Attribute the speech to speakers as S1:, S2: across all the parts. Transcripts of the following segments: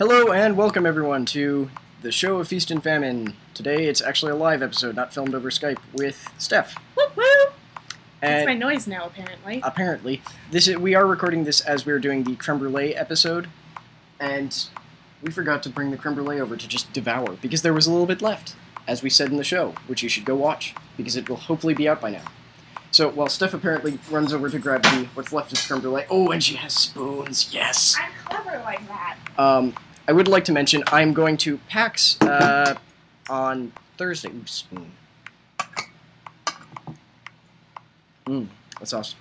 S1: Hello and welcome everyone to the show of Feast and Famine. Today it's actually a live episode, not filmed over Skype, with Steph.
S2: Whoop whoop! That's my noise now, apparently.
S1: Apparently. We are recording this as we are doing the creme brulee episode, and we forgot to bring the creme brulee over to just devour, because there was a little bit left, as we said in the show, which you should go watch, because it will hopefully be out by now. So, while Steph apparently runs over to grab what's left of creme brulee, oh, and she has spoons, yes!
S2: I'm clever like that.
S1: I would like to mention I'm going to PAX on Thursday. Ooh, spoon. That's awesome.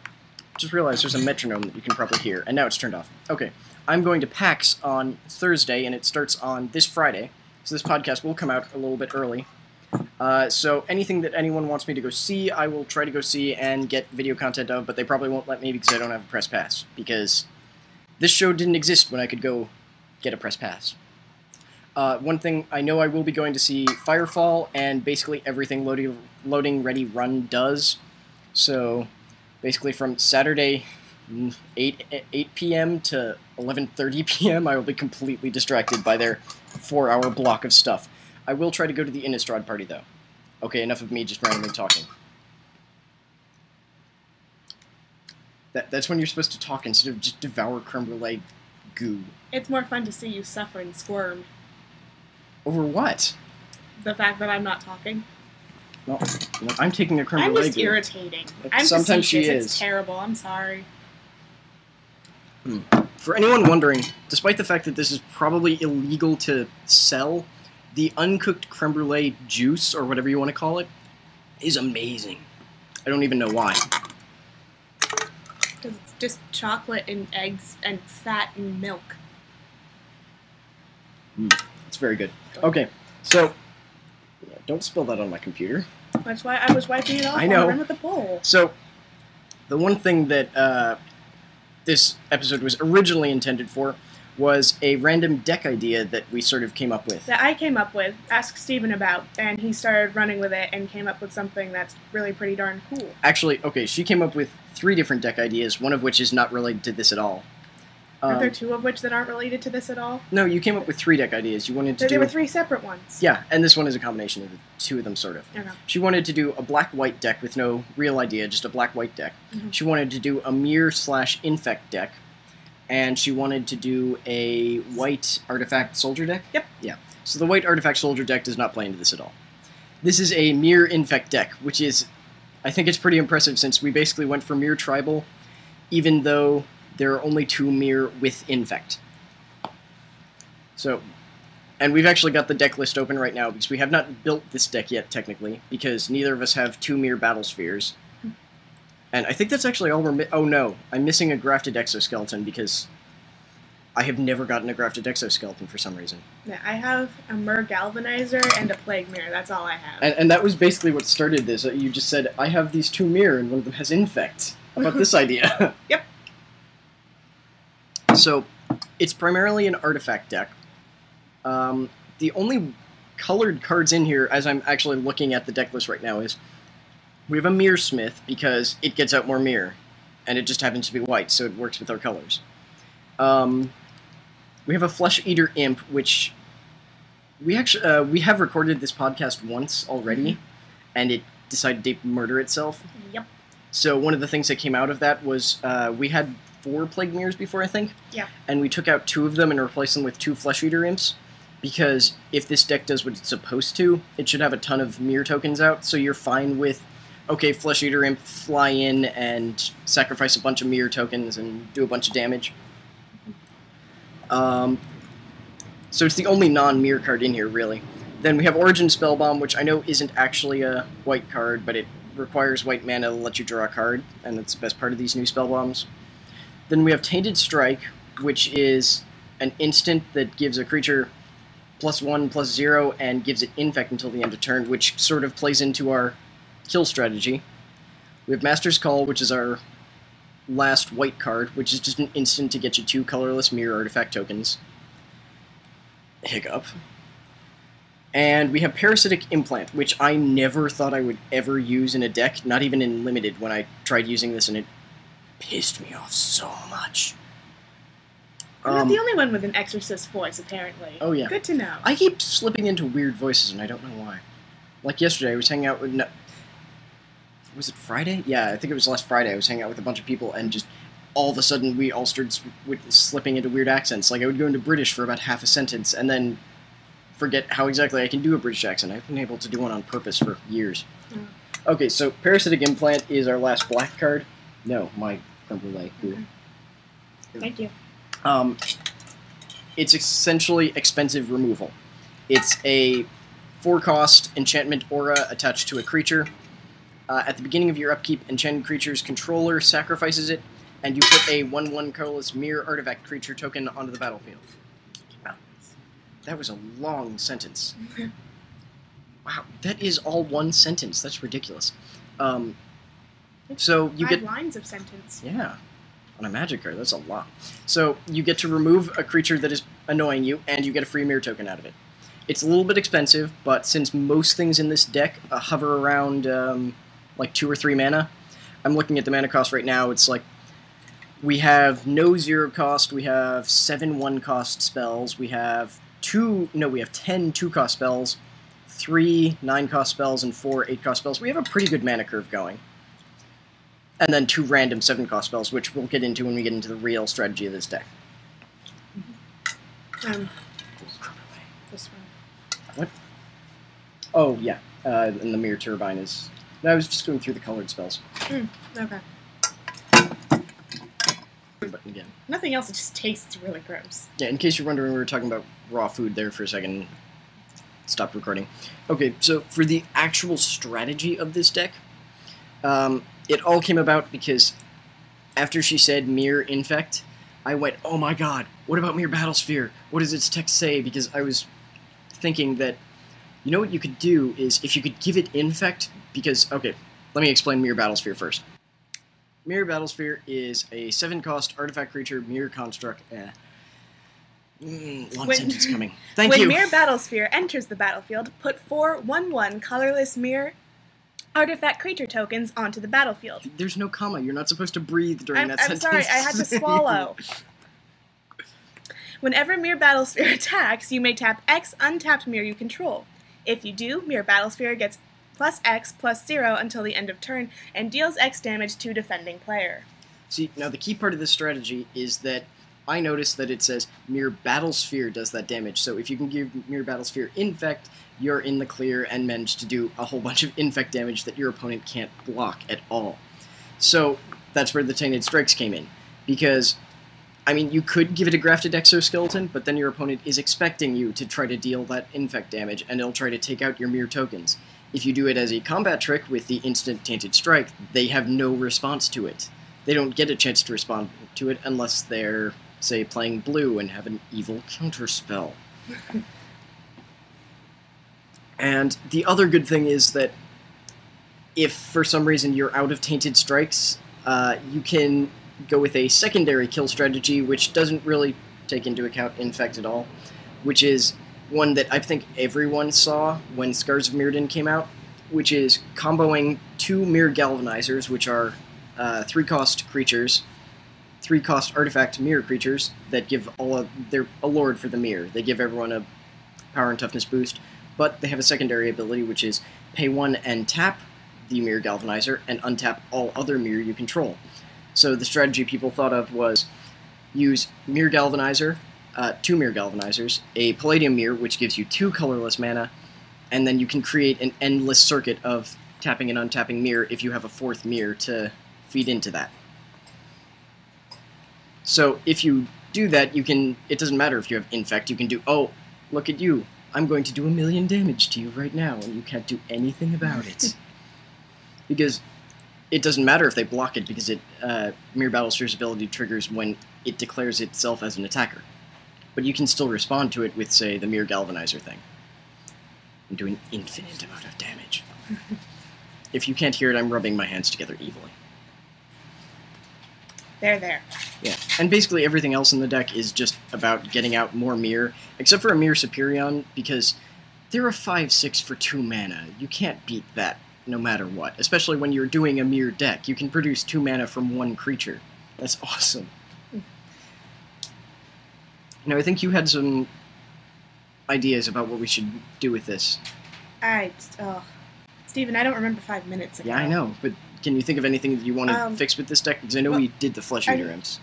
S1: Just realized there's a metronome that you can probably hear, and now it's turned off. Okay, I'm going to PAX on Thursday, and it starts on this Friday, so this podcast will come out a little bit early. So anything that anyone wants me to go see, I will try to go see and get video content of, but they probably won't let me because I don't have a press pass, because this show didn't exist when I could go get a press pass. One thing, I know I will be going to see Firefall, and basically everything Loading Ready Run does. So, basically from Saturday 8 p.m. to 11:30 p.m., I will be completely distracted by their 4-hour block of stuff. I will try to go to the Innistrad party, though. Okay, enough of me just randomly talking. That's when you're supposed to talk instead of just devour creme brulee goo.
S2: It's more fun to see you suffer and squirm.
S1: Over what?
S2: The fact that I'm not talking.
S1: Well, I'm taking a creme brulee.
S2: I'm just irritating. I'm
S1: sometimes she
S2: facetious.
S1: is.
S2: It's terrible. I'm sorry.
S1: For anyone wondering, despite the fact that this is probably illegal to sell, the uncooked creme brulee juice, or whatever you want to call it, is amazing. I don't even know why.
S2: Because it's just chocolate and eggs and fat and milk.
S1: It's very good. Okay, so don't spill that on my computer.
S2: That's why I was wiping it off
S1: I know.
S2: with the bowl.
S1: So, the one thing that this episode was originally intended for was a random deck idea that we sort of came up with.
S2: That I came up with, asked Steven about, and he started running with it and came up with something that's really pretty darn cool.
S1: Actually, okay, she came up with 3 different deck ideas, one of which is not related to this at all.
S2: Are there 2 of which that aren't related to this at all?
S1: No, you came up with 3 deck ideas. You wanted to
S2: There were 3 separate ones.
S1: Yeah, and this one is a combination of the 2 of them, sort of.
S2: Okay.
S1: She wanted to do a black-white deck with no real idea, just a black-white deck.
S2: Mm-hmm.
S1: She wanted to do a mirror/infect deck, and she wanted to do a white artifact soldier deck.
S2: Yep.
S1: Yeah. So the white artifact soldier deck does not play into this at all. This is a mirror infect deck, which is, I think it's pretty impressive since we basically went for mirror tribal, even though there are only 2 mirror with infect. So, and we've actually got the deck list open right now because we have not built this deck yet, technically, because neither of us have 2 mirror Battlespheres. And I think that's actually all we're oh no, I'm missing a grafted exoskeleton because I have never gotten a grafted exoskeleton for some reason.
S2: Yeah, I have a Mer Galvanizer and a Plague Mirror, that's all I have.
S1: And that was basically what started this. You just said, I have these 2 mirror and one of them has infect. How about this idea?
S2: Yep.
S1: So, it's primarily an artifact deck. The only colored cards in here, as I'm actually looking at the deck list right now, is we have a Mirror Smith because it gets out more mirror, and it just happens to be white, so it works with our colors. We have a Flesh Eater Imp, which we actually we have recorded this podcast once already, and it decided to murder itself.
S2: Yep.
S1: So one of the things that came out of that was we had 4 Plague Mirrors before, I think.
S2: Yeah.
S1: And we took out 2 of them and replaced them with 2 Flesh Eater Imps, because if this deck does what it's supposed to, it should have a ton of mirror tokens out, so you're fine with, okay, Flesh Eater Imp, fly in and sacrifice a bunch of mirror tokens and do a bunch of damage. So it's the only non-mirror card in here, really. Then we have Origin Spellbomb, which I know isn't actually a white card, but it requires white mana to let you draw a card, and that's the best part of these new Spellbombs. Then we have Tainted Strike, which is an instant that gives a creature +1/+0 and gives it infect until the end of turn, which sort of plays into our kill strategy. We have Master's Call, which is our last white card, which is just an instant to get you 2 colorless mirror artifact tokens. Hiccup. And we have Parasitic Implant, which I never thought I would ever use in a deck, not even in Limited when I tried using this, and it pissed me off so much.
S2: I'm not the only one with an exorcist voice, apparently.
S1: Oh, yeah.
S2: Good to know.
S1: I keep slipping into weird voices, and I don't know why. Like yesterday, I was hanging out with... Was it Friday? Yeah, I think it was last Friday. I was hanging out with a bunch of people, and just all of a sudden we all started slipping into weird accents. Like, I would go into British for about half a sentence, and then forget how exactly I can do a British accent. I've been able to do one on purpose for years. Mm. Okay, so Parasitic Implant is our last black card. No, my creme brulee.
S2: Okay. Thank you.
S1: It's essentially expensive removal. It's a 4-cost enchantment aura attached to a creature. At the beginning of your upkeep, enchanted creature's controller sacrifices it, and you put a 1/1 colorless mirror artifact creature token onto the battlefield. Wow. That was a long sentence. Wow, that is all one sentence. That's ridiculous. So you get
S2: 5 lines of sentence.
S1: Yeah. On a magic card, that's a lot. So you get to remove a creature that is annoying you, and you get a free mirror token out of it. It's a little bit expensive, but since most things in this deck hover around like 2 or 3 mana, I'm looking at the mana cost right now. It's like we have no 0 cost, we have 7 1-cost spells, we have 10 2-cost spells, 3 9-cost spells, and 4 8-cost spells. We have a pretty good mana curve going. And then 2 random 7-cost spells, which we'll get into when we get into the real strategy of this deck.
S2: This one.
S1: What? Oh, yeah. And the Mirror Turbine is... No, I was just going through the colored spells.
S2: Okay.
S1: Button again.
S2: Nothing else, it just tastes really gross.
S1: Yeah, in case you're wondering, we were talking about raw food there for a second. Stopped recording. Okay, so for the actual strategy of this deck, it all came about because after she said Mirror Infect, I went, oh my god, what about Mirror Battlesphere? What does its text say? Because I was thinking that, you know what you could do is, if you could give it Infect, because, okay, let me explain Mirror Battlesphere first. Mirror Battlesphere is a 7-cost artifact creature, mirror construct. Long sentence coming. Thank you.
S2: When Mirror Battlesphere enters the battlefield, put 4 1/1 colorless mirror artifact creature tokens onto the battlefield.
S1: There's no comma. You're not supposed to breathe during that sentence.
S2: I'm sorry, I had to swallow. Whenever Mirror Battlesphere attacks, you may tap X untapped mirror you control. If you do, Mirror Battlesphere gets +X/+0 until the end of turn and deals X damage to defending player.
S1: See, now the key part of this strategy is that I noticed that it says Mirror Battlesphere does that damage, so if you can give Mirror Battlesphere Infect, you're in the clear and manage to do a whole bunch of Infect damage that your opponent can't block at all. So that's where the Tainted Strikes came in, because, I mean, you could give it a Grafted Exoskeleton, but then your opponent is expecting you to try to deal that Infect damage, and it'll try to take out your Mirror tokens. If you do it as a combat trick with the instant Tainted Strike, they have no response to it. They don't get a chance to respond to it unless they're, say, playing blue and have an evil counterspell. And the other good thing is that if for some reason you're out of Tainted Strikes, you can go with a secondary kill strategy, which doesn't really take into account Infect at all, which is one that I think everyone saw when Scars of Mirrodin came out, which is comboing 2 Mirror Galvanizers, which are 3-cost creatures, 3-cost artifact mirror creatures that give they're a lord for the mirror. They give everyone a power and toughness boost, but they have a secondary ability, which is pay 1 and tap the Mirror Galvanizer and untap all other mirror you control. So the strategy people thought of was use Mirror Galvanizer, 2 Mirror Galvanizers, a Palladium Mirror, which gives you 2 colorless mana, and then you can create an endless circuit of tapping and untapping mirror if you have a 4th mirror to feed into that. So if you do that, you can, it doesn't matter if you have Infect, you can do, oh, look at you, I'm going to do 1,000,000 damage to you right now, and you can't do anything about it. Because it doesn't matter if they block it, because Mirror Battlesphere's ability triggers when it declares itself as an attacker. But you can still respond to it with, say, the Mirror Galvanizer thing. And do an infinite amount of damage. If you can't hear it, I'm rubbing my hands together evilly.
S2: There.
S1: Yeah, and basically everything else in the deck is just about getting out more mirror, except for a Mirror Superion, because they're a 5/6 for 2 mana. You can't beat that no matter what, especially when you're doing a mirror deck. You can produce 2 mana from 1 creature. That's awesome. I think you had some ideas about what we should do with this.
S2: Steven, I don't remember 5 minutes ago.
S1: Yeah, I know, but can you think of anything that you want to fix with this deck? Because I know we did the flesh eater imps.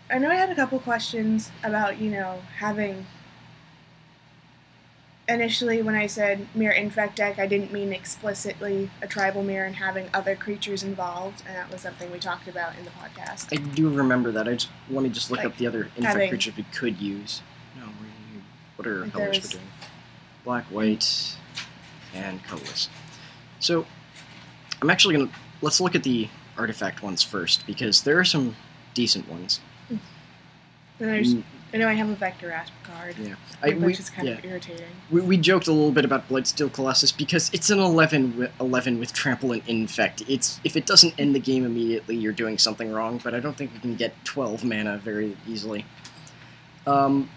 S2: I know I had a couple questions about, having... Initially, when I said mirror infect deck, I didn't mean explicitly a tribal mirror and having other creatures involved, and that was something we talked about in the podcast.
S1: I do remember that. Let me just look up the other infect creatures we could use. No, what are colors we're doing? Black, white, and colorless. So, I'm actually going to... Let's look at the artifact ones first, because there are some decent ones.
S2: I know I have a Vector Asp card, which is kind of irritating.
S1: We joked a little bit about Blightsteel Colossus because it's an 11 with Trample and Infect. If it doesn't end the game immediately, you're doing something wrong, but I don't think we can get 12 mana very easily. Of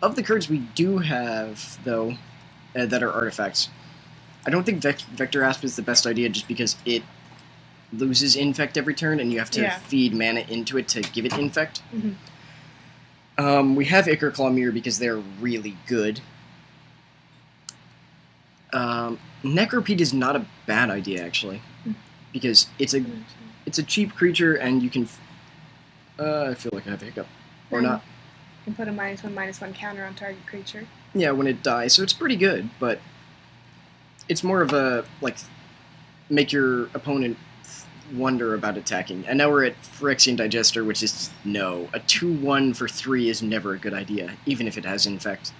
S1: the cards we do have, though, that are artifacts, I don't think Vector Asp is the best idea just because it loses Infect every turn, and you have to feed mana into it to give it Infect.
S2: Mm-hmm.
S1: We have Ichor Mirror because they're really good. Necropede is not a bad idea, actually, because it's a cheap creature, and you can... I feel like I have a hiccup. Or not.
S2: You can put a -1/-1 counter on target creature.
S1: Yeah, when it dies, so it's pretty good, but it's more of a, make your opponent wonder about attacking. And now we're at Phyrexian Digester, which is no. A 2/1 for 3 is never a good idea, even if it has Infect.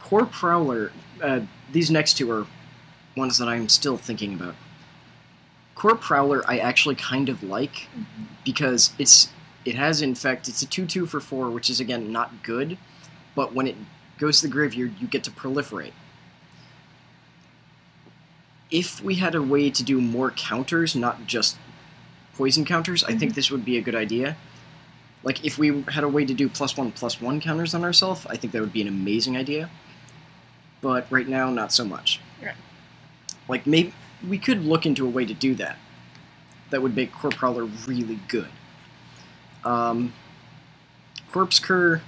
S1: Core Prowler, these next two are ones that I'm still thinking about. Core Prowler I actually kind of like, because it has Infect. It's a 2/2 for 4, which is, again, not good, but when it goes to the graveyard, you get to proliferate. If we had a way to do more counters, not just poison counters, I think this would be a good idea. If we had a way to do +1/+1 counters on ourselves, I think that would be an amazing idea. But right now, not so much.
S2: Right.
S1: Maybe we could look into a way to do that. That would make Core Prowler really good. Corpse Cur,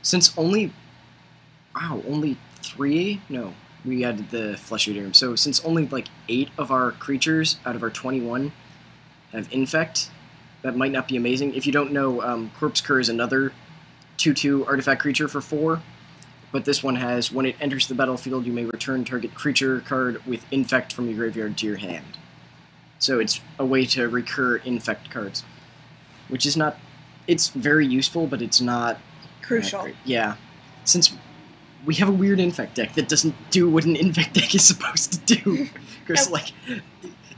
S1: since only 3? No. We added the Flesh Eater. So since only 8 of our creatures out of our 21 have Infect, that might not be amazing. If you don't know, Corpse Cur is another 2/2 artifact creature for 4, but this one has, when it enters the battlefield, you may return target creature card with Infect from your graveyard to your hand. So it's a way to recur Infect cards, which is not... It's very useful, but it's not...
S2: Crucial.
S1: Yeah. Since... we have a weird Infect deck that doesn't do what an Infect deck is supposed to do. Because,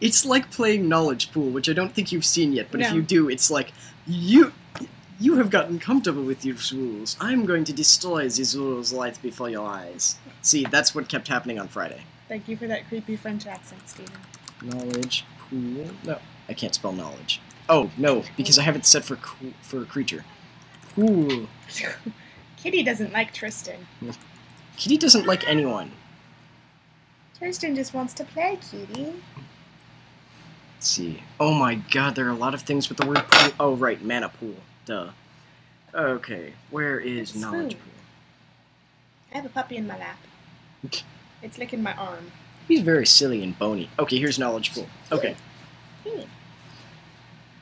S1: it's like playing Knowledge Pool, which I don't think you've seen yet, but if you do, it's you have gotten comfortable with these rules. I'm going to destroy these rules right before your eyes. See, that's what kept happening on Friday.
S2: Thank you for that creepy French accent, Steven.
S1: Knowledge Pool? No, I can't spell knowledge. Oh, no, because I have it set for a creature. Pool.
S2: Kitty doesn't like Tristan.
S1: Kitty doesn't like anyone.
S2: Tristan just wants to play, Kitty.
S1: Let's see. Oh my god, there are a lot of things with the word pool. Oh, right, mana pool. Duh. Okay, where is Knowledge Pool?
S2: I have a puppy in my lap. It's licking my arm.
S1: He's very silly and bony. Okay, here's Knowledge Pool. Okay.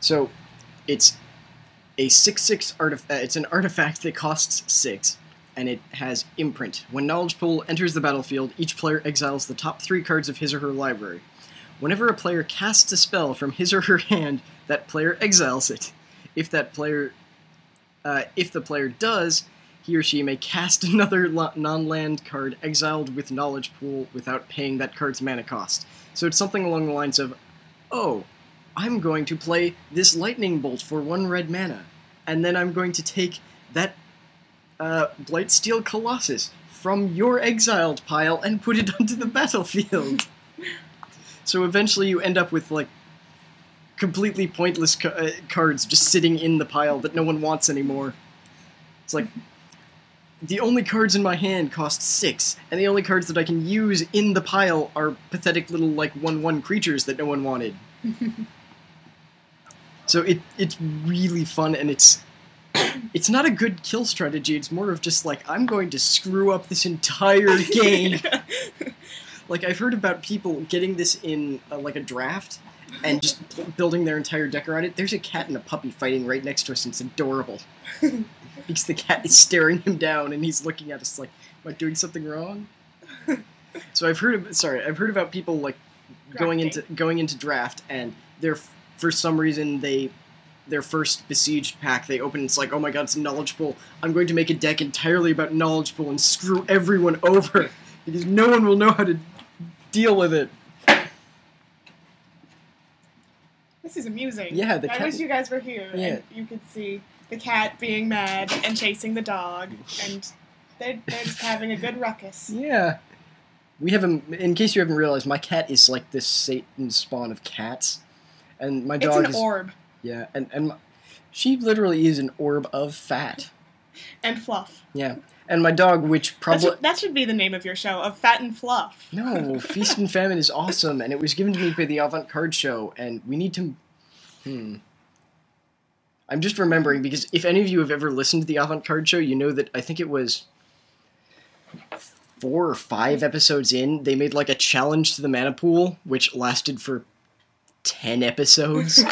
S1: So, it's a 6/6 artifact. It's an artifact that costs 6. And it has Imprint. When Knowledge Pool enters the battlefield, each player exiles the top 3 cards of his or her library. Whenever a player casts a spell from his or her hand, that player exiles it. If the player does, he or she may cast another non-land card exiled with Knowledge Pool without paying that card's mana cost. So it's something along the lines of, oh, I'm going to play this Lightning Bolt for 1 red mana, and then I'm going to take that Blightsteel Colossus from your exiled pile and put it onto the battlefield. So eventually you end up with, completely pointless cards just sitting in the pile that no one wants anymore. It's the only cards in my hand cost 6, and the only cards that I can use in the pile are pathetic little, 1/1 creatures that no one wanted. So it's really fun, and it's It's not a good kill strategy. It's more of just like, I'm going to screw up this entire game. Like, I've heard about people getting this in, like, a draft, and just building their entire deck around it. There's a cat and a puppy fighting right next to us, and it's adorable. Because the cat is staring him down, and he's looking at us like, am I doing something wrong? So I've heard about people, like, going into draft, and for some reason, their first besieged pack, they open, it's like, oh my god, it's knowledgeable. I'm going to make a deck entirely about knowledgeable and screw everyone over, because no one will know how to deal with it.
S2: This is amusing.
S1: Yeah,
S2: I wish you guys were here and you could see the cat being mad and chasing the dog, and they're just having a good ruckus.
S1: Yeah. We have in case you haven't realized, my cat is like this Satan spawn of cats. And my dog
S2: It's an orb.
S1: Yeah, and she literally is an orb of fat.
S2: And fluff.
S1: Yeah. And my dog, which probably...
S2: That should be the name of your show, of Fat and Fluff.
S1: No, Feast and Famine is awesome, and it was given to me by the Avant-Garde show, and we need to... I'm just remembering, because if any of you have ever listened to the Avant-Garde show, you know that I think it was 4 or 5 episodes in, they made like a challenge to the mana pool, which lasted for 10 episodes.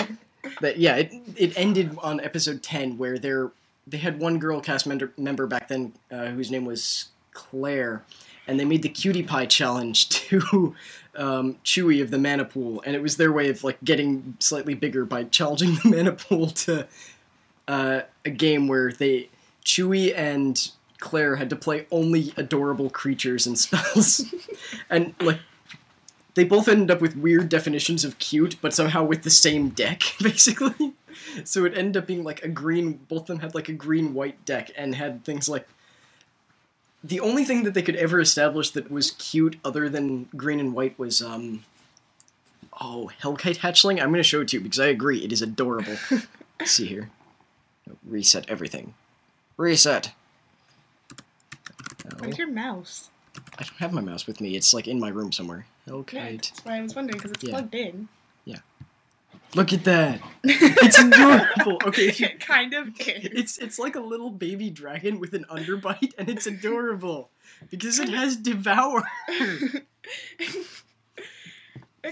S1: But yeah, it ended on episode 10, where they had one girl cast member back then whose name was Claire, and they made the Cutie Pie challenge to Chewie of the mana pool, and it was their way of like getting slightly bigger by challenging the mana pool to a game where Chewie and Claire had to play only adorable creatures and spells. And like they both ended up with weird definitions of cute, but somehow with the same deck, basically. So it ended up being like both of them had like a green-white deck, and had things like... The only thing that they could ever establish that was cute other than green and white was, Hellkite Hatchling? I'm going to show it to you, because I agree, it is adorable. Let's see here. Reset everything. Reset!
S2: Where's your mouse?
S1: I don't have my mouse with me, it's like in my room somewhere. Hellkite.
S2: Yeah, that's why I was wondering, because it's plugged in.
S1: Yeah. Look at that! It's adorable! Okay,
S2: It kind of is.
S1: It's like a little baby dragon with an underbite, and it's adorable! Because it has Devour!
S2: It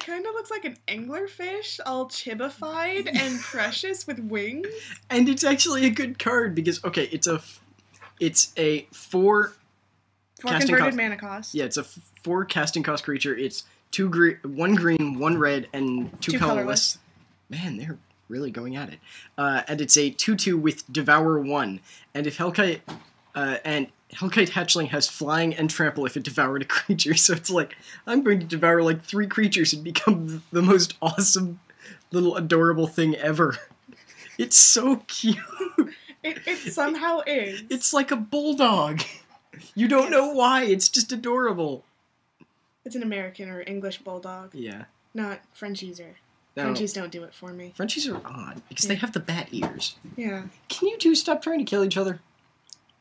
S2: kind of looks like an anglerfish, all chibified and precious with wings.
S1: And it's actually a good card, because, okay, it's a 4
S2: converted mana cost.
S1: Yeah, it's a 4 casting cost creature. It's 1 green, 1 red, and 2 colorless. Man, they're really going at it. And it's a 2/2 with Devour 1. And if Hellkite Hatchling has flying and trample if it devoured a creature, so it's like, I'm going to devour like 3 creatures and become the most awesome little adorable thing ever. It's so cute.
S2: It somehow is.
S1: It's like a bulldog. You don't know why, it's just adorable.
S2: It's an American or English bulldog.
S1: Yeah.
S2: Not Frenchies or...
S1: No.
S2: Frenchies don't do it for me.
S1: Frenchies are odd, because they have the bat ears.
S2: Yeah.
S1: Can you two stop trying to kill each other?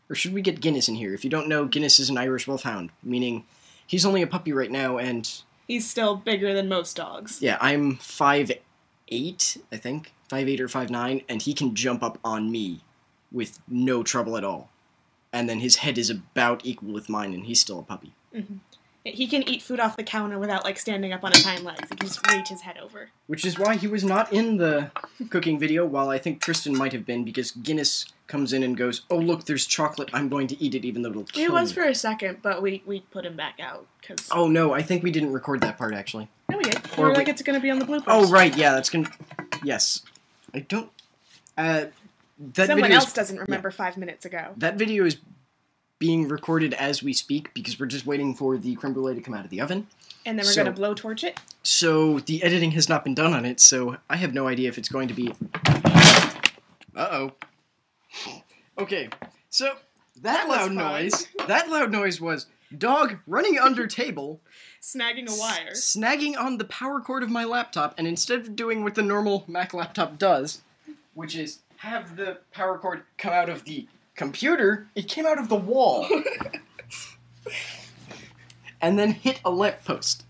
S1: Or should we get Guinness in here? If you don't know, Guinness is an Irish wolfhound, meaning he's only a puppy right now, and...
S2: He's still bigger than most dogs.
S1: Yeah, I'm 5'8", I think. 5'8" or 5'9", and he can jump up on me with no trouble at all. And then his head is about equal with mine, and he's still a puppy.
S2: Mm-hmm. He can eat food off the counter without, like, standing up on his hind legs. He can just reach his head over.
S1: Which is why he was not in the cooking video, while I think Tristan might have been, because Guinness comes in and goes, oh, look, there's chocolate, I'm going to eat it even though it'll kill me.
S2: He was for a second, but we put him back out, because...
S1: Oh, no, I think we didn't record that part, actually.
S2: No, we did. Or like it's going to be on the bloopers.
S1: Oh, right, yeah, that's going to... Yes. I don't...
S2: Someone else doesn't remember 5 minutes ago.
S1: That video is being recorded as we speak, because we're just waiting for the creme brulee to come out of the oven.
S2: And then we're going to blowtorch it?
S1: So, the editing has not been done on it, so I have no idea if it's going to be... Uh-oh. Okay, so, that loud noise was dog running under table...
S2: Snagging a wire.
S1: Snagging on the power cord of my laptop, and instead of doing what the normal Mac laptop does, which is have the power cord come out of the computer, it came out of the wall. And then hit a lamppost.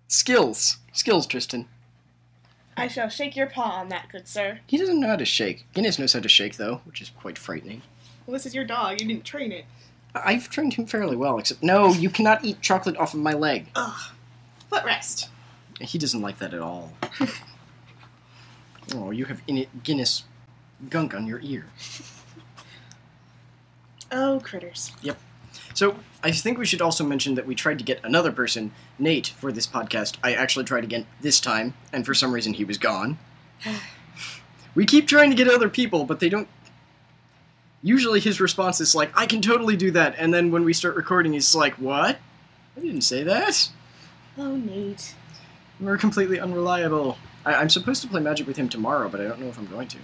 S1: Skills, Tristan.
S2: I shall shake your paw on that, good sir.
S1: He doesn't know how to shake. Guinness knows how to shake, though, which is quite frightening.
S2: Well, this is your dog. You didn't train it.
S1: I've trained him fairly well, except... No, you cannot eat chocolate off of my leg.
S2: Ugh. Footrest.
S1: He doesn't like that at all. Oh, you have Guinness gunk on your ear.
S2: Oh, critters.
S1: Yep. So, I think we should also mention that we tried to get another person, Nate, for this podcast. I actually tried again this time, and for some reason he was gone. We keep trying to get other people, but they don't... Usually his response is like, I can totally do that, and then when we start recording, he's like, what? I didn't say that.
S2: Oh, Nate.
S1: We're completely unreliable. I'm supposed to play Magic with him tomorrow, but I don't know if I'm going to.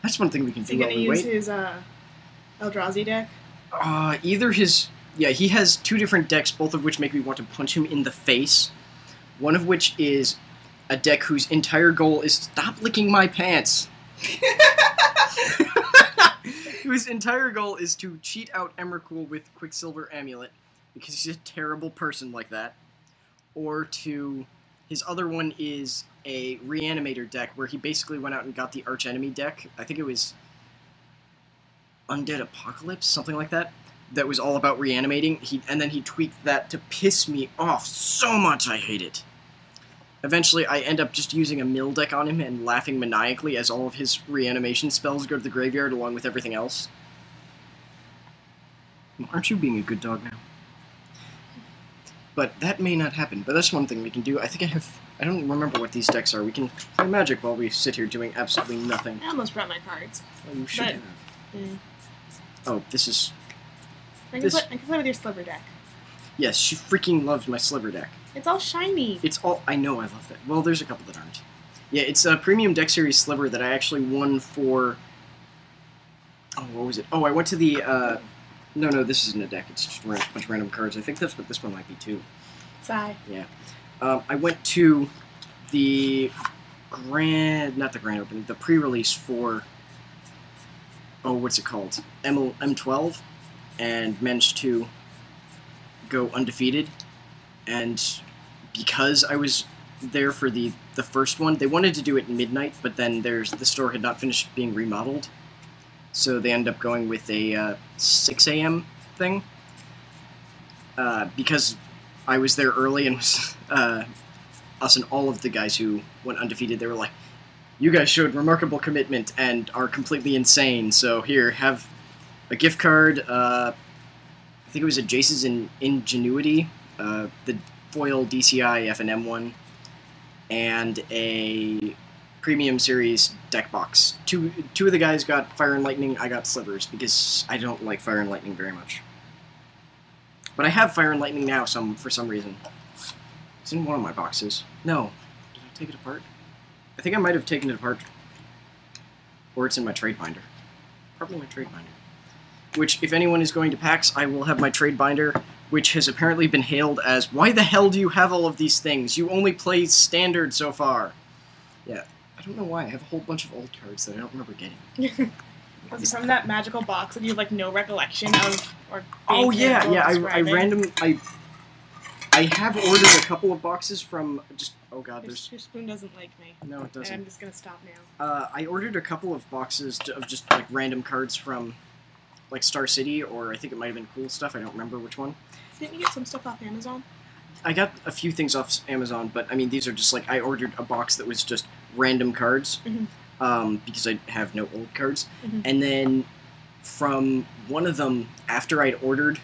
S1: That's one thing we can do while we wait.
S2: Is he going to use his Eldrazi deck?
S1: Either his... Yeah, he has two different decks, both of which make me want to punch him in the face. One of which is a deck whose entire goal is stop licking my pants. Whose entire goal is to cheat out Emrakul with Quicksilver Amulet, because he's a terrible person like that. Or to... His other one is a Reanimator deck, where he basically went out and got the Archenemy deck. I think it was Undead Apocalypse, something like that. That was all about reanimating. And then he tweaked that to piss me off so much I hate it. Eventually, I end up just using a mill deck on him and laughing maniacally as all of his reanimation spells go to the graveyard along with everything else. Aren't you being a good dog now? But that may not happen. But that's one thing we can do. I don't remember what these decks are. We can play Magic while we sit here doing absolutely nothing.
S2: I almost brought my cards.
S1: Oh, you should have. Oh, this is...
S2: I can play with your Sliver deck.
S1: Yes, she freaking loves my Sliver deck.
S2: It's all shiny.
S1: It's all... I know, I love that. Well, there's a couple that aren't. Yeah, it's a Premium Deck Series Sliver that I actually won for... Oh, what was it? Oh, I went to the... No, this isn't a deck. It's just a bunch of random cards. I think that's what this one might be, too.
S2: Sigh.
S1: Yeah. I went to the not the grand opening, the pre-release for... Oh, what's it called? M12, and managed to go undefeated. And because I was there for the first one, they wanted to do it midnight, but then the store had not finished being remodeled. So they ended up going with a 6 a.m. thing. Because I was there early and was, us and all of the guys who went undefeated, they were like, you guys showed remarkable commitment and are completely insane, so here, have a gift card, I think it was a Jace's Ingenuity, the foil DCI FNM one, and a Premium Series deck box. Two of the guys got Fire and Lightning, I got Slivers, because I don't like Fire and Lightning very much. But I have Fire and Lightning now for some reason. It's in one of my boxes. No. Did I take it apart? I think I might have taken it apart. Or it's in my trade binder. Probably my trade binder. Which, if anyone is going to PAX, I will have my trade binder, which has apparently been hailed as, why the hell do you have all of these things? You only play Standard so far. Yeah, I don't know why. I have a whole bunch of old cards that I don't remember getting.
S2: Was it from that magical box that you have, like, no recollection of? Or
S1: oh, yeah, I have ordered a couple of boxes from just... Oh, God, there's...
S2: Your spoon doesn't like me.
S1: No, it doesn't.
S2: And I'm just gonna stop now.
S1: I ordered a couple of boxes of just, like, random cards from, like, Star City, or I think it might have been Cool Stuff. I don't remember which one.
S2: Didn't you get some stuff off Amazon?
S1: I got a few things off Amazon, but, I mean, these are just, like, I ordered a box that was just random cards, because I have no old cards. And then from one of them, after I'd ordered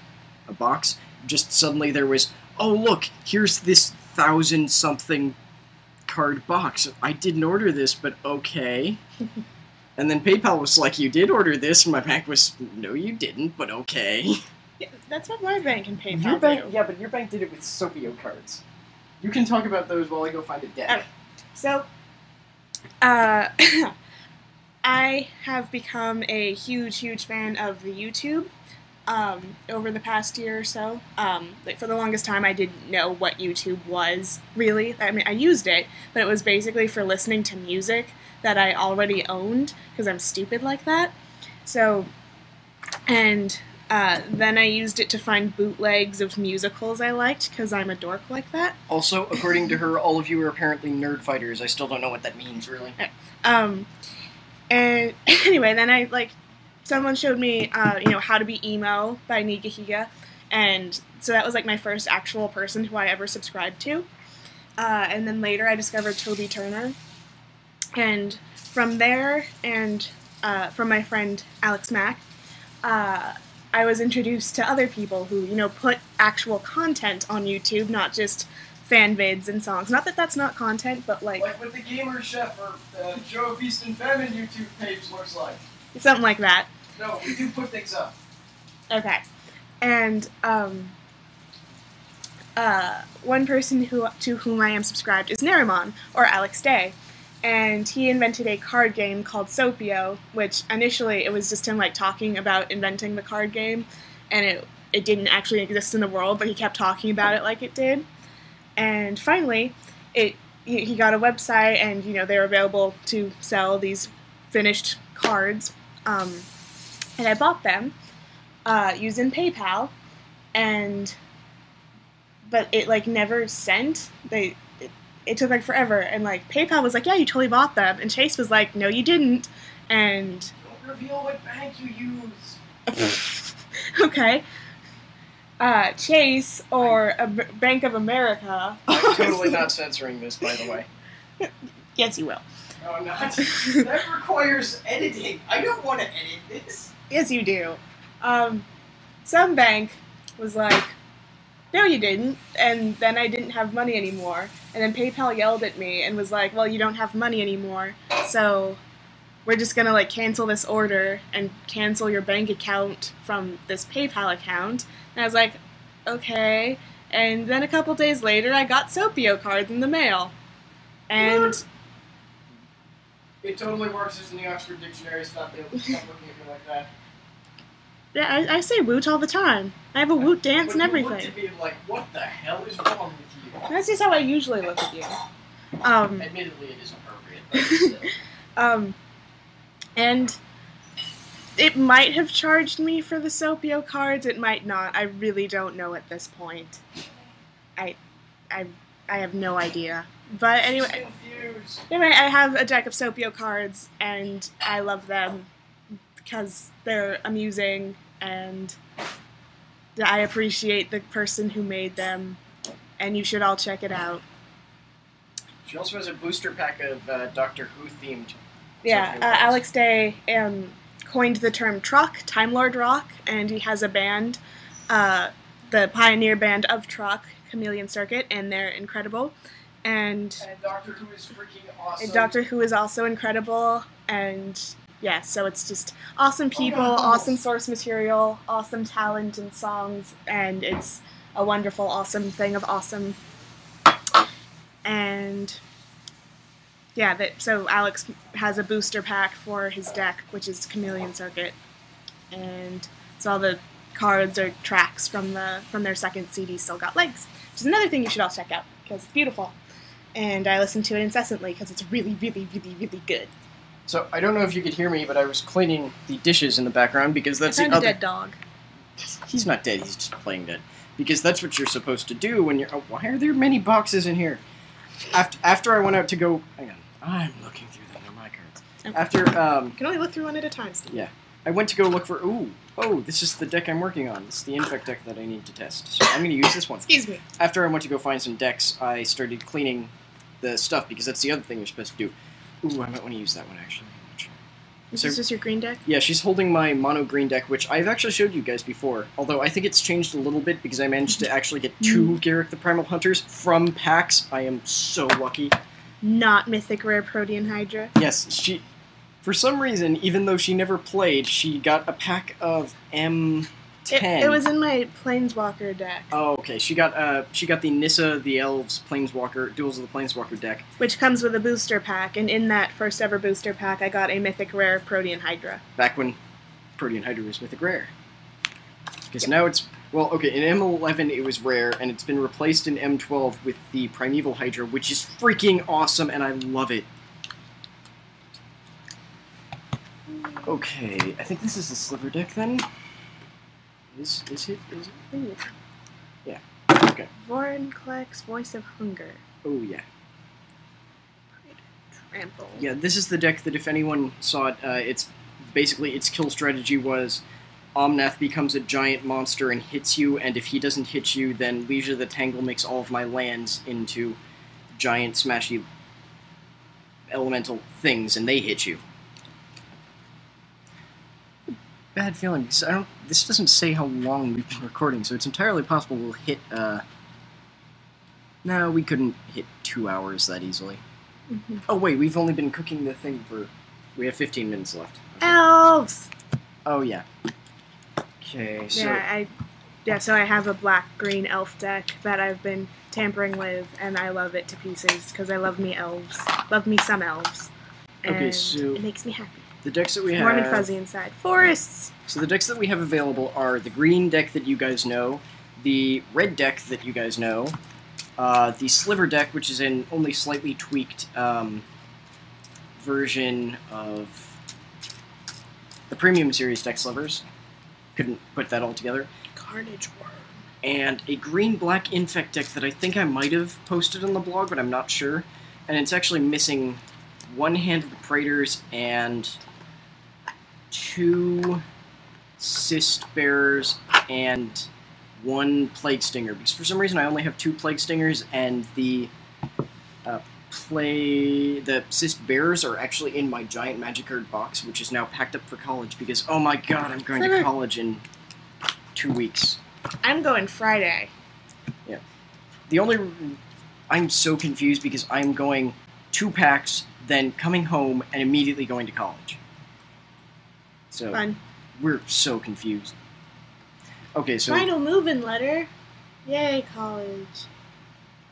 S1: a box, just suddenly there was, oh, look, here's this 1,000-something card box. I didn't order this, but okay. And then PayPal was like, you did order this, and my bank was, no, you didn't, but okay.
S2: Yeah, that's what my bank and PayPal
S1: Your bank,
S2: do.
S1: yeah, but your bank did it with sopio cards. You can talk about those while I go find a deck.
S2: Okay. So, I have become a huge fan of the YouTube over the past year or so. Like, for the longest time, I didn't know what YouTube was, really. I mean, I used it, but it was basically for listening to music that I already owned, because I'm stupid like that. So, and Then I used it to find bootlegs of musicals I liked, because I'm a dork like that.
S1: Also, according to her, all of you are apparently nerd fighters. I still don't know what that means, really.
S2: And anyway, then someone showed me, How to Be Emo by Nigahiga, and so that was like my first actual person who I ever subscribed to. And then later I discovered Toby Turner, and from there, and from my friend Alex Mack, I was introduced to other people who, put actual content on YouTube, not just fan vids and songs. Not that that's not content, but like
S1: what the Gamer Chef or Joe Feast and Famine YouTube page looks like.
S2: Something like that.
S1: No, we do put things up.
S2: Okay. And one person to whom I am subscribed is Narimon, or Alex Day. And he invented a card game called Sopio, which initially it was just him talking about inventing the card game, and it didn't actually exist in the world, but he kept talking about it like it did. And finally, he got a website, and they were available to sell these finished cards, and I bought them using PayPal, but it never sent. It took forever, and PayPal was like, yeah, you totally bought them, and Chase was like, no, you didn't, and
S1: don't reveal what bank you use.
S2: Okay. Chase or Bank of America.
S1: I'm totally not censoring this, by the way.
S2: Yes, you will.
S1: No, I'm not. That requires editing. I don't want to edit this.
S2: Yes, you do. Some bank was like, no, you didn't, and then I didn't have money anymore. And then PayPal yelled at me and was like, well, you don't have money anymore, so we're just gonna cancel this order and cancel your bank account from this PayPal account. And I was like, okay. And then a couple days later, I got Sopio cards in the mail. And
S1: it totally works as in the Oxford Dictionary. Stop looking at me like that.
S2: Yeah, I say woot all the time. I have a woot dance and everything.
S1: You looked at me like, what the hell is wrong with you?
S2: That's just how I usually look at you.
S1: Admittedly, it is appropriate, but still.
S2: And it might have charged me for the Sopio cards. It might not. I really don't know at this point. I have no idea. But anyway, I have a deck of Sopio cards, and I love them because they're amusing, and I appreciate the person who made them, and you should all check it out.
S1: She also has a booster pack of Doctor Who themed.
S2: Yeah, Alex Day coined the term truck, Time Lord Rock, and he has a band, the pioneer band of truck, Chameleon Circuit, and they're incredible. And
S1: Doctor Who is freaking awesome.
S2: And Doctor Who is also incredible, and yeah, so it's just awesome people, awesome source material, awesome talent and songs, and it's a wonderful, awesome thing of awesome. And yeah, so Alex has a booster pack for his deck, which is Chameleon Circuit, and so all the cards or tracks from their second CD still got legs, which is another thing you should all check out because it's beautiful, and I listen to it incessantly because it's really, really, really, really good.
S1: So I don't know if you could hear me, but I was cleaning the dishes in the background because that's the other.
S2: A dead dog.
S1: He's not dead. He's just playing dead. Because that's what you're supposed to do when you're. Oh, why are there many boxes in here? After I went out to go. Hang on. I'm looking through them. They're my cards.
S2: Okay.
S1: After.
S2: You can only look through one at a time, Steve.
S1: Yeah. I went to go look for. Oh, this is the deck I'm working on. This is the infect deck that I need to test. So I'm going to use this one.
S2: Excuse me.
S1: After I went to go find some decks, I started cleaning the stuff because that's the other thing you're supposed to do. Ooh, I might want to use that one actually.
S2: Is this just your green deck?
S1: Yeah, she's holding my mono green deck, which I've actually showed you guys before. Although I think it's changed a little bit because I managed to actually get 2 Garrick the Primal Hunters from packs. I am so lucky.
S2: Not Mythic Rare Protean Hydra.
S1: Yes, she. For some reason, even though she never played, she got a pack of M10.
S2: It was in my Planeswalker deck.
S1: Oh, okay. She got the Nissa the Elves Planeswalker Duels of the Planeswalker deck,
S2: which comes with a booster pack, and in that first ever booster pack, I got a Mythic Rare Protean Hydra.
S1: Back when Protean Hydra was Mythic Rare. Because now it's in M11 it was rare, and it's been replaced in M12 with the Primeval Hydra, which is freaking awesome, and I love it. Okay, I think this is the Sliver deck then. Is it?
S2: Ooh.
S1: Yeah. Okay.
S2: Vorinclex, Voice of Hunger.
S1: Oh, yeah.
S2: Trample.
S1: Yeah, this is the deck that if anyone saw it, it's basically its kill strategy was Omnath becomes a giant monster and hits you, and if he doesn't hit you, then Leisure the Tangle makes all of my lands into giant smashy elemental things, and they hit you. Bad feeling, because this doesn't say how long we've been recording, so it's entirely possible we'll hit, no, we couldn't hit 2 hours that easily.
S2: Mm-hmm.
S1: Oh, wait, we've only been cooking the thing for... We have 15 minutes left. Okay.
S2: Elves!
S1: Oh, yeah. Okay, so...
S2: So I have a black-green elf deck that I've been tampering with, and I love it to pieces, because I love me elves. Love me some elves. And
S1: okay, so...
S2: it makes me happy.
S1: The decks that we have...
S2: Warm and fuzzy inside. Forests!
S1: So the decks that we have available are the green deck that you guys know, the red deck that you guys know, the Sliver deck, which is an only slightly tweaked version of the Premium Series deck Slivers. Couldn't put that all together.
S2: Carnage Worm.
S1: And a green-black Infect deck that I think I might have posted on the blog, but I'm not sure. And it's actually missing one Hand of the Praetors and 2 Cyst Bearers and 1 Plague Stinger, because for some reason I only have 2 Plague Stingers, and the Cyst Bearers are actually in my giant Magic card box, which is now packed up for college, because, oh my god, I'm going to college in 2 weeks.
S2: I'm going Friday.
S1: Yeah. I'm so confused because I'm going 2 packs, then coming home, and immediately going to college. So,
S2: Fun.
S1: We're so confused. Okay, so...
S2: Final move-in letter. Yay, college.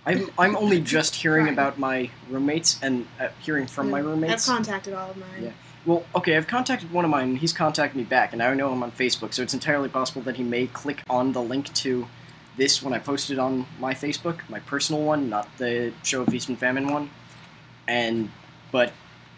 S1: I'm only just hearing about my roommates and hearing from my roommates.
S2: I've contacted all of mine.
S1: Yeah. Well, okay, I've contacted one of mine, and he's contacted me back, and I know him on Facebook, so it's entirely possible that he may click on the link to this when I post it on my Facebook, my personal one, not the Show of Feast and Famine one. But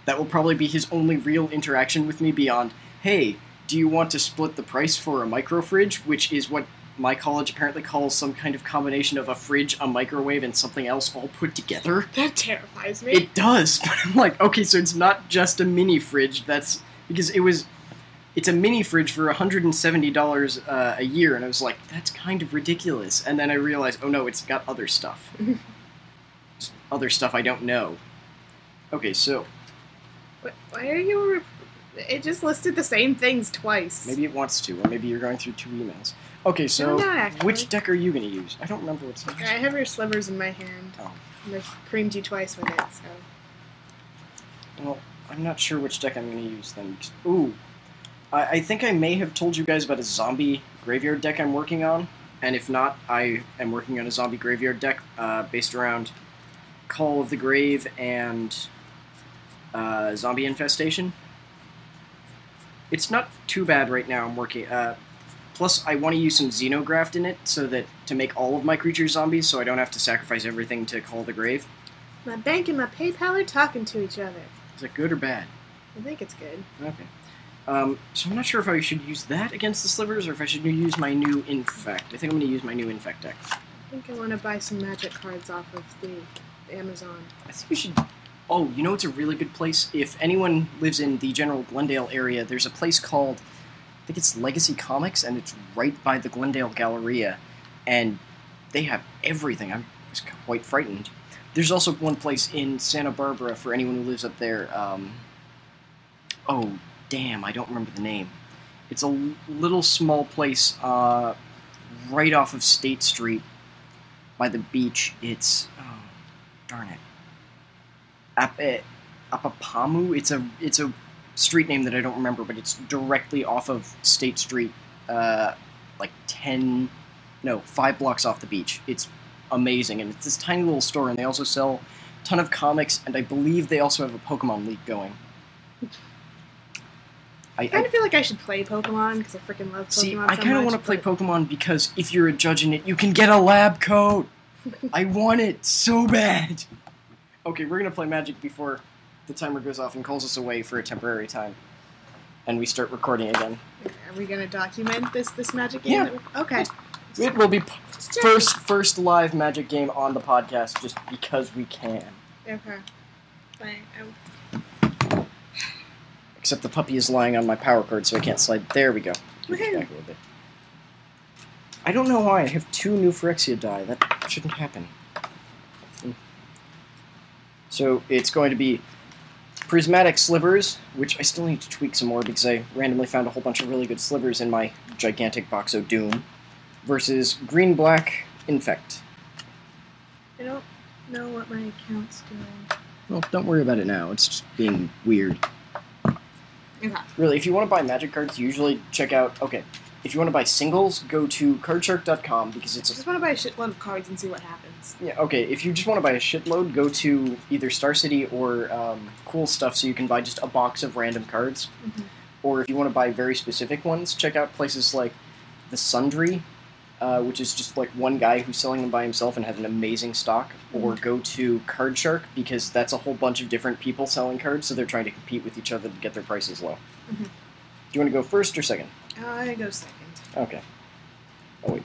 S1: that will probably be his only real interaction with me beyond, hey, do you want to split the price for a micro fridge, which is what my college apparently calls some kind of combination of a fridge, a microwave, and something else all put together.
S2: That terrifies me.
S1: It does, but I'm like, okay, so it's not just a mini fridge, because it's a mini fridge for $170 a year, and I was like, that's kind of ridiculous, and then I realized, oh no, it's got other stuff. Other stuff I don't know. Okay, so...
S2: Why are you... It just listed the same things twice.
S1: Maybe it wants to, or maybe you're going through 2 emails. Okay, so which deck are you going to use? I don't remember what's next.
S2: I have your Slivers in my hand.
S1: Oh.
S2: And I've creamed you twice with it, so...
S1: Well, I'm not sure which deck I'm going to use then. Ooh. I think I may have told you guys about a zombie graveyard deck I'm working on, and if not, I am working on a zombie graveyard deck based around Call of the Grave and Zombie Infestation. It's not too bad right now. I'm working... plus, I want to use some Xenograft in it so that to make all of my creatures zombies, so I don't have to sacrifice everything to Call the Grave.
S2: My bank and my PayPal are talking to each other.
S1: Is that good or bad?
S2: I think it's good.
S1: Okay. So I'm not sure if I should use that against the Slivers, or if I should use my new Infect. I think I'm going to use my new Infect deck.
S2: I think I want to buy some magic cards off of the Amazon.
S1: I think we should... Oh, you know it's a really good place? If anyone lives in the general Glendale area, there's a place called... I think it's Legacy Comics, and it's right by the Glendale Galleria, and they have everything. I was quite frightened. There's also one place in Santa Barbara for anyone who lives up there. Oh, damn, I don't remember the name. It's a little small place right off of State Street by the beach. It's... Oh, darn it. Apapamu? It's a street name that I don't remember, but it's directly off of State Street, like 5 blocks off the beach. It's amazing, and it's this tiny little store, and they also sell a ton of comics, and I believe they also have a Pokemon League going.
S2: I kind of feel like I should play Pokemon, because I freaking love Pokemon
S1: See, I kind of want to play Pokemon because if you're a judge in it, you can get a lab coat! I want it so bad! Okay, we're going to play Magic before the timer goes off and calls us away for a temporary time. and we start recording again.
S2: Are we gonna document this magic game?
S1: Yeah.
S2: Okay.
S1: It will be first live Magic game on the podcast, just because we can.
S2: Okay.
S1: Except the puppy is lying on my power cord, so I can't slide. There we go.
S2: Okay.
S1: Back a little bit. I don't know why I have 2 new Phyrexia die. That shouldn't happen. So it's going to be prismatic slivers, which I still need to tweak some more because I randomly found a whole bunch of really good slivers in my gigantic box of doom, versus green-black infect.
S2: I don't know what my account's doing.
S1: Well, don't worry about it now. It's just being weird.
S2: Okay.
S1: Really, if you want to buy Magic cards, usually check out... Okay, if you want to buy singles, go to cardshark.com because it's...
S2: I just want to buy a shitload of cards and see what happens.
S1: Yeah, okay, if you just want to buy a shitload, go to either Star City or Cool Stuff so you can buy just a box of random cards.
S2: Mm-hmm.
S1: Or if you want to buy very specific ones, check out places like The Sundry, which is just like one guy who's selling them by himself and has an amazing stock. Mm-hmm. Or go to Card Shark, because that's a whole bunch of different people selling cards, so they're trying to compete with each other to get their prices low.
S2: Mm-hmm.
S1: Do you want to go first or second?
S2: I go second.
S1: Okay. Oh wait,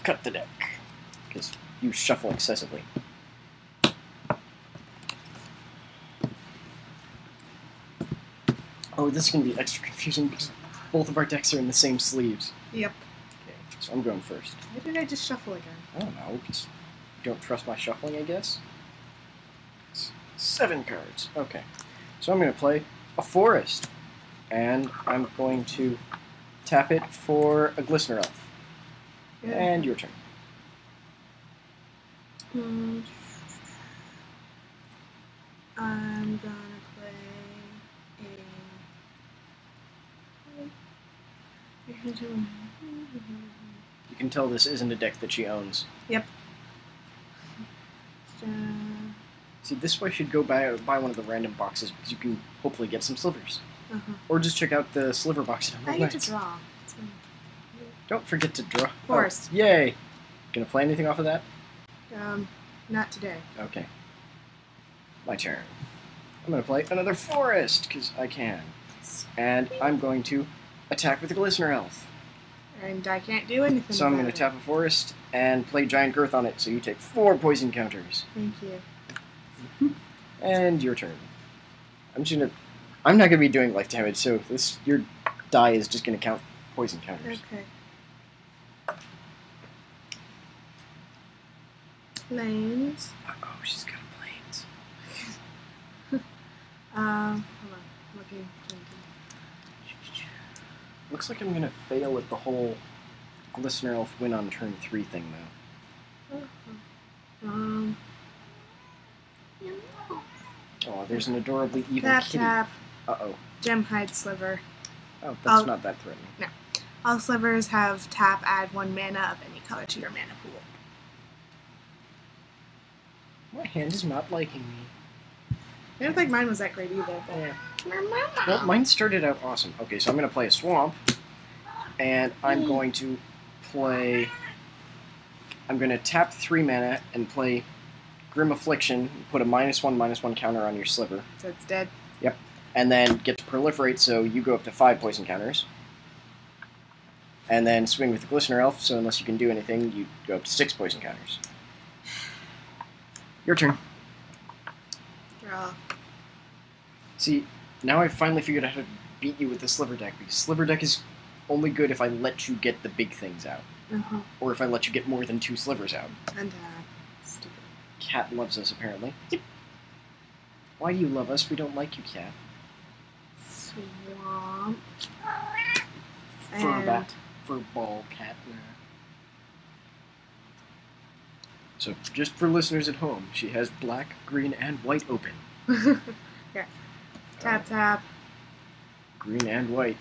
S1: cut the deck, because you shuffle excessively. Oh, this is going to be extra confusing because both of our decks are in the same sleeves.
S2: Yep.
S1: Okay, so I'm going first.
S2: Why did I just shuffle again?
S1: I don't know, because you don't trust my shuffling, I guess? 7 cards. Okay. So I'm going to play a forest. And I'm going to tap it for a Glistener Elf. Yeah. And your turn.
S2: I'm gonna play
S1: You can tell this isn't a deck that she owns.
S2: Yep.
S1: See, this way should go buy one of the random boxes because you can hopefully get some slivers. Or just check out the sliver box.
S2: I get to draw.
S1: Don't forget to draw.
S2: Forest.
S1: Oh, yay! Gonna play anything off of that?
S2: Not today.
S1: Okay. My turn. I'm gonna play another forest, because I can. And I'm going to attack with the Glistener Elf.
S2: And I can't do anything.
S1: So I'm gonna tap a forest and play Giant Girth on it, so you take 4 poison counters.
S2: Thank you.
S1: And your turn. I'm not gonna be doing life damage, so your die is just gonna count poison counters.
S2: Okay. Planes.
S1: Oh, she's got planes.
S2: Hold on. Looking.
S1: Looks like I'm gonna fail at the whole Glistener Elf win on turn 3 thing, though. Oh, there's an adorably evil kitty.
S2: Tap.
S1: Uh-oh.
S2: Gemhide Sliver.
S1: Oh, that's not that threatening.
S2: No. All slivers have tap, add 1 mana of any color to your mana pool.
S1: My hand is not liking me.
S2: I don't think mine was that great either. But...
S1: Yeah. Well, mine started out awesome. Okay, so I'm going to play a Swamp, and I'm going to play... I'm going to tap 3 mana and play Grim Affliction, put a -1/-1 counter on your sliver.
S2: So it's dead?
S1: Yep. And then get to proliferate, so you go up to 5 poison counters. And then swing with the Glistener Elf, so unless you can do anything, you go up to 6 poison counters. Your turn.
S2: Draw.
S1: See, now I've finally figured out how to beat you with the Sliver deck, because Sliver deck is only good if I let you get the big things out. Or if I let you get more than 2 slivers out.
S2: And, stupid.
S1: Cat loves us, apparently. Yep. Why do you love us? We don't like you, Cat.
S2: Swamp.
S1: Furball cat. So, just for listeners at home, she has black, green, and white open.
S2: Yeah. Tap.
S1: Green and white.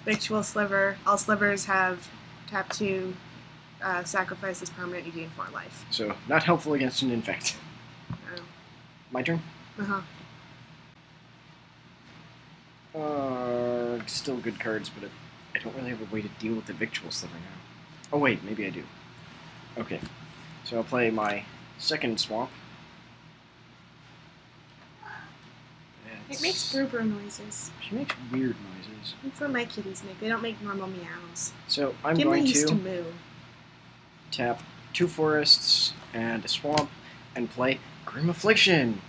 S2: Victual Sliver. All slivers have tap 2, sacrifice this permanent, you gain 4 life.
S1: So, not helpful against an infect.
S2: Oh.
S1: My turn?
S2: Uh-huh.
S1: Still good cards, but I don't really have a way to deal with the Victual Sliver now. Oh wait, maybe I do. Okay. So I'll play my second Swamp.
S2: She makes brew noises.
S1: She makes weird noises.
S2: That's what my kitties make. They don't make normal meows.
S1: So I'm
S2: Gimli
S1: going
S2: used to
S1: to
S2: moo.
S1: tap 2 forests and a swamp and play Grim Affliction.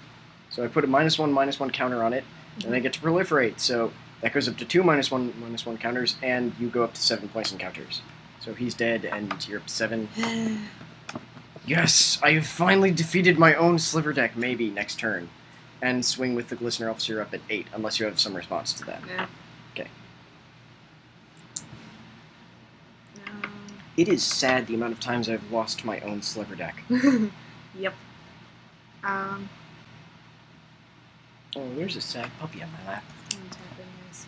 S1: So I put a -1/-1 counter on it, and I get to proliferate. So that goes up to 2 -1/-1 counters, and you go up to 7 poison counters. So he's dead, and you're up to 7. Yes, I have finally defeated my own sliver deck, maybe next turn. And swing with the Glistener Elf, so you're up at 8, unless you have some response to that.
S2: No.
S1: Okay.
S2: No.
S1: It is sad the amount of times I've lost my own sliver deck.
S2: Yep.
S1: Oh, there's a sad puppy on my lap.
S2: I'm tapping this.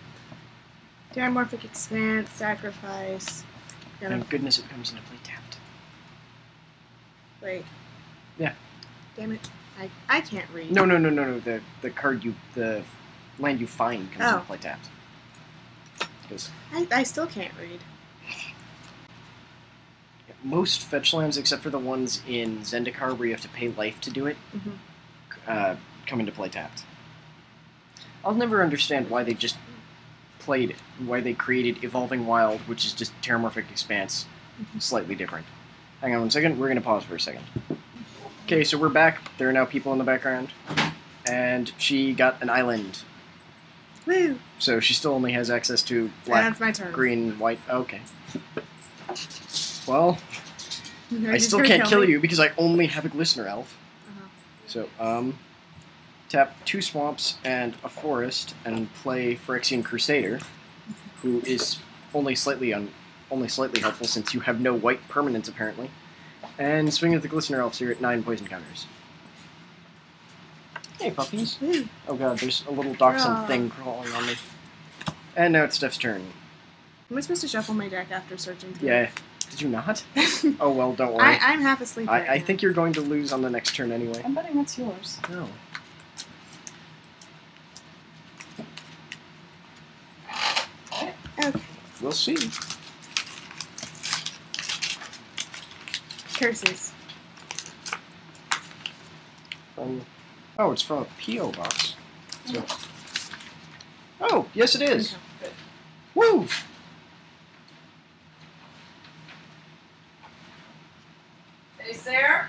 S2: Diamorphic Expanse, Sacrifice.
S1: Thank goodness it comes into play tapped.
S2: Wait.
S1: Yeah.
S2: Damn it. I can't read.
S1: No. The card the land you find comes into play tapped.
S2: I still can't read.
S1: Most fetch lands, except for the ones in Zendikar where you have to pay life to do it, come into play tapped. I'll never understand why they just why they created Evolving Wild, which is just Terramorphic Expanse, slightly different. Hang on 1 second, we're going to pause for a second. Okay, so we're back. There are now people in the background. And she got an island.
S2: Woo!
S1: So she still only has access to black,
S2: that's my turn.
S1: green, white. Okay. Well,
S2: Are
S1: I still can't kill you because I only have a Glistener Elf. So, tap 2 swamps and a forest and play Phyrexian Crusader, who is only slightly helpful since you have no white permanents apparently. And swing with the Glistener Elf, so you're at 9 poison counters. Hey, puppies.
S2: Woo.
S1: Oh god, there's a little dachshund thing crawling on me. And now it's Steph's turn.
S2: Am I supposed to shuffle my deck after searching through?
S1: Yeah. Did you not? Oh well, don't worry.
S2: I'm half asleep right
S1: I
S2: now.
S1: think you're going to lose on the next turn anyway.
S3: I'm betting that's yours.
S1: No.
S2: Okay.
S1: We'll see.
S2: Curses.
S1: Oh, it's from a P.O. box. So. Oh, yes it is.
S3: Good.
S1: Woo!
S3: Hey, Sarah?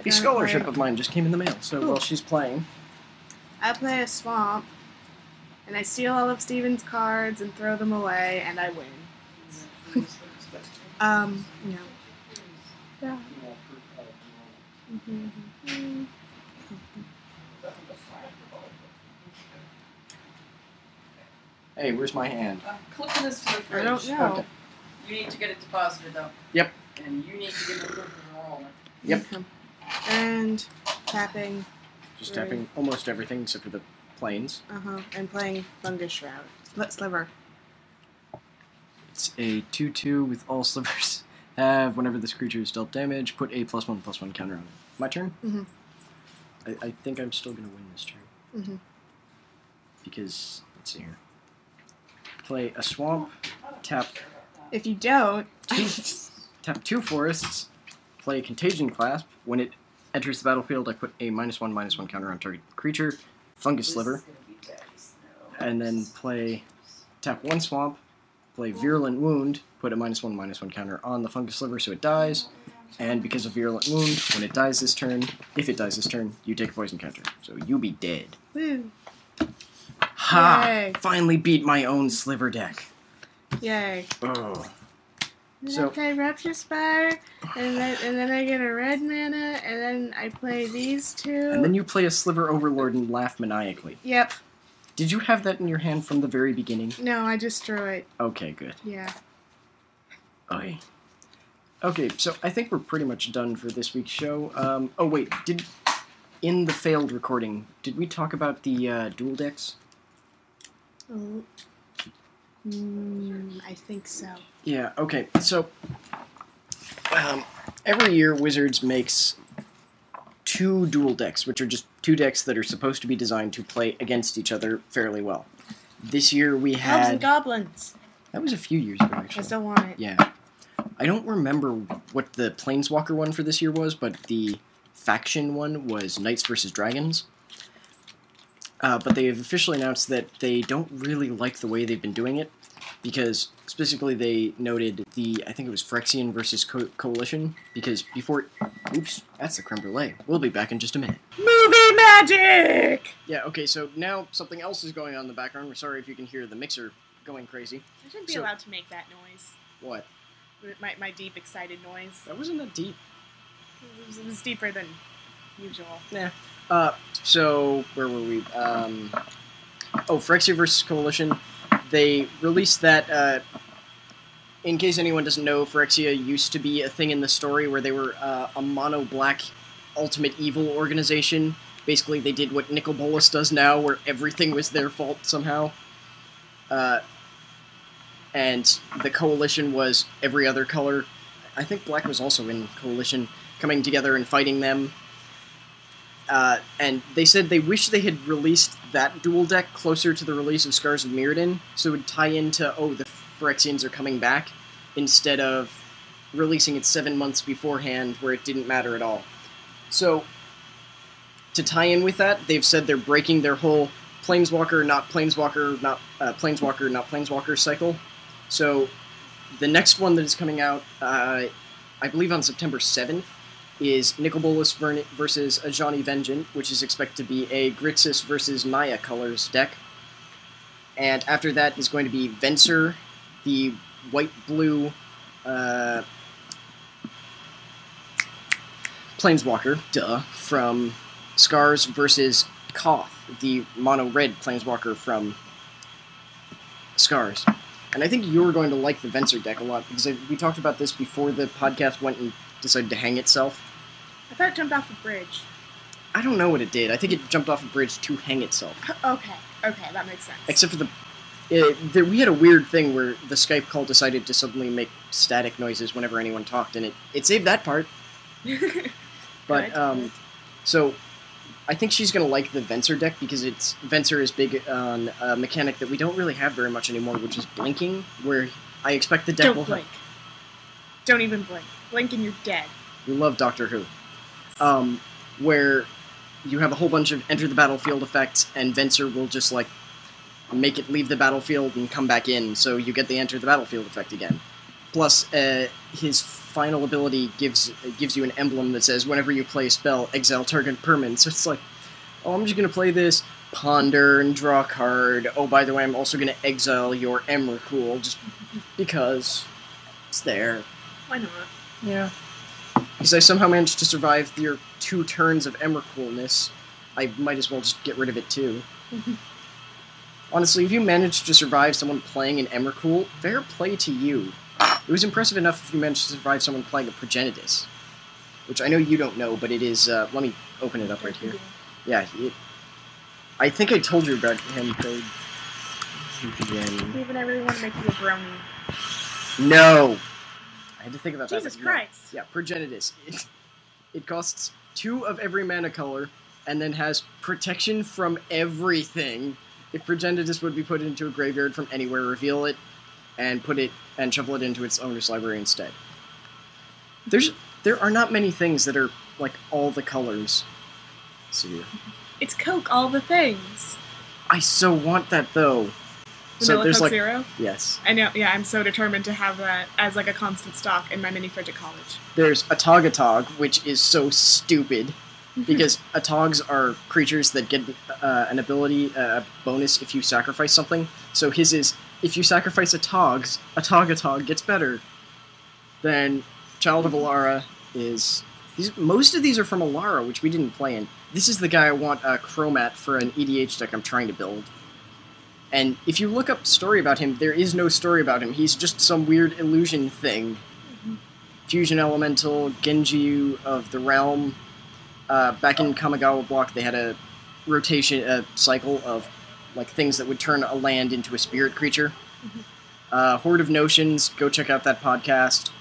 S1: A scholarship of mine just came in the mail, so while she's playing.
S2: I play a swamp, and I steal all of Steven's cards and throw them away, and I win. No. Yeah.
S1: Hey, where's my hand?
S3: I'm clipping this to the fridge.
S2: I don't know.
S1: Okay.
S3: You need to get it deposited, though.
S1: Yep.
S3: And you need to get it moved from the roller.
S1: Yep.
S2: And tapping.
S1: Just tapping almost everything except for the planes.
S2: And playing Fungus Shroud. Sliver.
S1: It's a 2/2 with all slivers. Have, whenever this creature is dealt damage, put a +1/+1 counter on it. My turn?
S2: Mm-hmm.
S1: I think I'm still going to win this turn.
S2: Mm-hmm.
S1: Because, let's see here. Play a swamp, tap
S2: If you don't...
S1: tap 2 forests, play a Contagion Clasp. When it enters the battlefield, I put a -1/-1 counter on target creature, Fungus Sliver, and then tap 1 swamp, play Virulent Wound, put a -1/-1 counter on the Fungus Sliver so it dies, and because of Virulent Wound, when it dies this turn, if it dies this turn, you take a poison counter. So you be dead.
S2: Woo.
S1: Ha!
S2: Yay.
S1: Finally beat my own sliver deck.
S2: Yay.
S1: Oh.
S2: Then
S1: So-
S2: I play Rapture Spire, and then I get a red mana, and then I play these 2.
S1: And then you play a Sliver Overlord and laugh maniacally.
S2: Yep.
S1: Did you have that in your hand from the very beginning?
S2: No, I just drew it.
S1: Okay, good.
S2: Yeah.
S1: Oy. Okay, so I think we're pretty much done for this week's show. Oh wait, in the failed recording, did we talk about the dual decks?
S2: Oh. I think so.
S1: Yeah, okay, so every year Wizards makes 2 dual decks, which are just 2 decks that are supposed to be designed to play against each other fairly well. This year we
S2: Elves and
S1: had...
S2: Goblins.
S1: That was a few years ago, actually.
S2: I still want it.
S1: Yeah. I don't remember what the Planeswalker one for this year was, but the faction one was Knights versus Dragons. But they have officially announced that they don't really like the way they've been doing it, because specifically they noted I think it was Phyrexian versus Coalition, because before... Oops, that's the creme brulee. We'll be back in just a minute.
S2: Movie magic!
S1: Yeah, okay, so now something else is going on in the background. We're sorry if you can hear the mixer going crazy.
S2: I shouldn't be allowed to make that noise.
S1: What?
S2: My deep, excited noise.
S1: That wasn't that deep.
S2: It was deeper than usual.
S1: Yeah. So, where were we? Phyrexia versus Coalition. They released that, in case anyone doesn't know, Phyrexia used to be a thing in the story where they were a mono-black ultimate evil organization. Basically, they did what Nicol Bolas does now, where everything was their fault somehow. And the Coalition was every other color. I think Black was also in Coalition, coming together and fighting them. And they said they wish they had released that dual deck closer to the release of Scars of Mirrodin, so it would tie into, the Phyrexians are coming back, instead of releasing it 7 months beforehand, where it didn't matter at all. So, to tie in with that, they've said they're breaking their whole Planeswalker, not Planeswalker, not Planeswalker, not Planeswalker cycle. So, the next one that is coming out, I believe on September 7th, is Nicol Bolas versus Ajani Vengeant, which is expected to be a Grixis versus Naya colors deck. And after that is going to be Venser, the white-blue Planeswalker, from Scars versus Koth, the mono-red Planeswalker from Scars. And I think you're going to like the Venser deck a lot, because we talked about this before the podcast went and decided to hang itself.
S2: I thought it jumped off the bridge.
S1: I don't know what it did. I think it jumped off a bridge to hang itself.
S2: Okay, that makes sense.
S1: Except for we had a weird thing where the Skype call decided to suddenly make static noises whenever anyone talked, and it saved that part. But,
S2: Good.
S1: So, I think she's going to like the Venser deck, because Venser is big on a mechanic that we don't really have very much anymore, which is blinking, where I expect the deck will
S2: Don't blink. Don't even blink. Blink and you're dead.
S1: We love Doctor Who. Where you have a whole bunch of enter the battlefield effects, and Venser will just, make it leave the battlefield and come back in, so you get the enter the battlefield effect again. Plus, his final ability gives you an emblem that says, whenever you play a spell, exile target permanent. So it's like, I'm just going to play this, ponder, and draw a card. Oh, by the way, I'm also going to exile your Emrakul, just because it's there.
S2: Why not?
S1: Yeah. Because I somehow managed to survive your 2 turns of Emrakulness, I might as well just get rid of it too. Honestly, if you managed to survive someone playing an Emrakul, fair play to you. It was impressive enough if you managed to survive someone playing a Progenitus. Which I know you don't know, but it is, let me open it up right here. Yeah, I think I told you about him, though.
S2: Even I really want to make you a brony.
S1: No! I had to think about that.
S2: Jesus Christ.
S1: Yeah, Progenitus. It costs 2 of every mana color, and then has protection from everything. If Progenitus would be put into a graveyard from anywhere, reveal it, and shuffle it into its owner's library instead. There are not many things that are, all the colors. Let's see here.
S2: It's Coke, all the things.
S1: I so want that, though.
S2: Vanilla Coke Zero?
S1: Yes.
S2: I know, yeah, I'm so determined to have that as a constant stock in my mini fridge at college.
S1: There's Atog, which is so stupid, because Atogs are creatures that get an ability, a bonus if you sacrifice something. So his is, if you sacrifice Atog gets better. Then Child of Alara is... most of these are from Alara, which we didn't play in. This is the guy I want Chromat for an EDH deck I'm trying to build. And if you look up story about him, there is no story about him. He's just some weird illusion thing. Fusion Elemental, Genji of the Realm. Back in Kamigawa Block, they had a rotation, cycle of things that would turn a land into a spirit creature. Horde of Notions, go check out that podcast.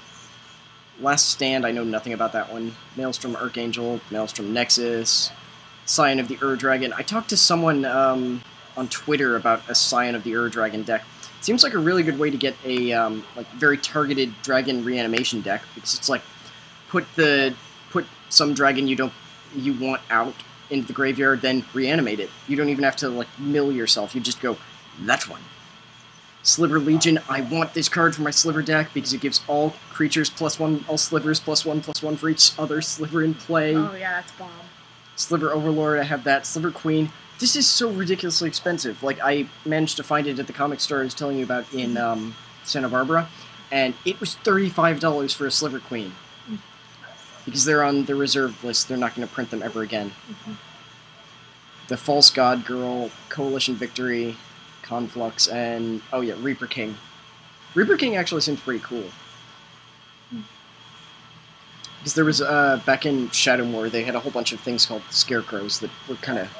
S1: Last Stand, I know nothing about that one. Maelstrom Archangel, Maelstrom Nexus, Scion of the Ur-Dragon. I talked to someone on Twitter about a Scion of the Ur-Dragon deck. Seems like a really good way to get a like very targeted dragon reanimation deck, because it's like put some dragon you want out into the graveyard, then reanimate it. You don't even have to like mill yourself. You just go that one. Sliver Legion. I want this card for my Sliver deck because it gives all creatures +1, all slivers +1/+1 for each other sliver in play.
S2: Oh yeah, that's bomb.
S1: Sliver Overlord. I have that. Sliver Queen. This is so ridiculously expensive. Like, I managed to find it at the comic store I was telling you about in Santa Barbara, and it was $35 for a Sliver Queen. Because they're on the reserve list, they're not going to print them ever again. The False God Girl, Coalition Victory, Conflux, and, oh yeah, Reaper King. Reaper King actually seems pretty cool. Because there was, back in Shadow War, they had a whole bunch of things called Scarecrows that were kind of...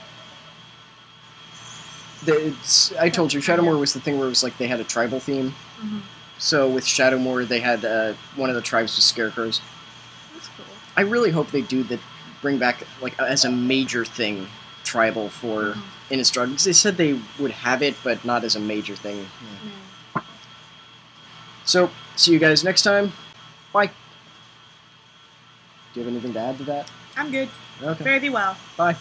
S1: I told you, Shadow War was the thing where it was like they had a tribal theme. So with Shadow War, they had one of the tribes was Scarecrows.
S2: That's cool.
S1: I really hope they do that, bring back, like, as a major thing, tribal for Innistrad. Because they said they would have it, but not as a major thing. Yeah. So, see you guys next time. Bye. Do you have anything to add to that?
S2: I'm good.
S1: Okay.
S2: Fare thee well.
S1: Bye.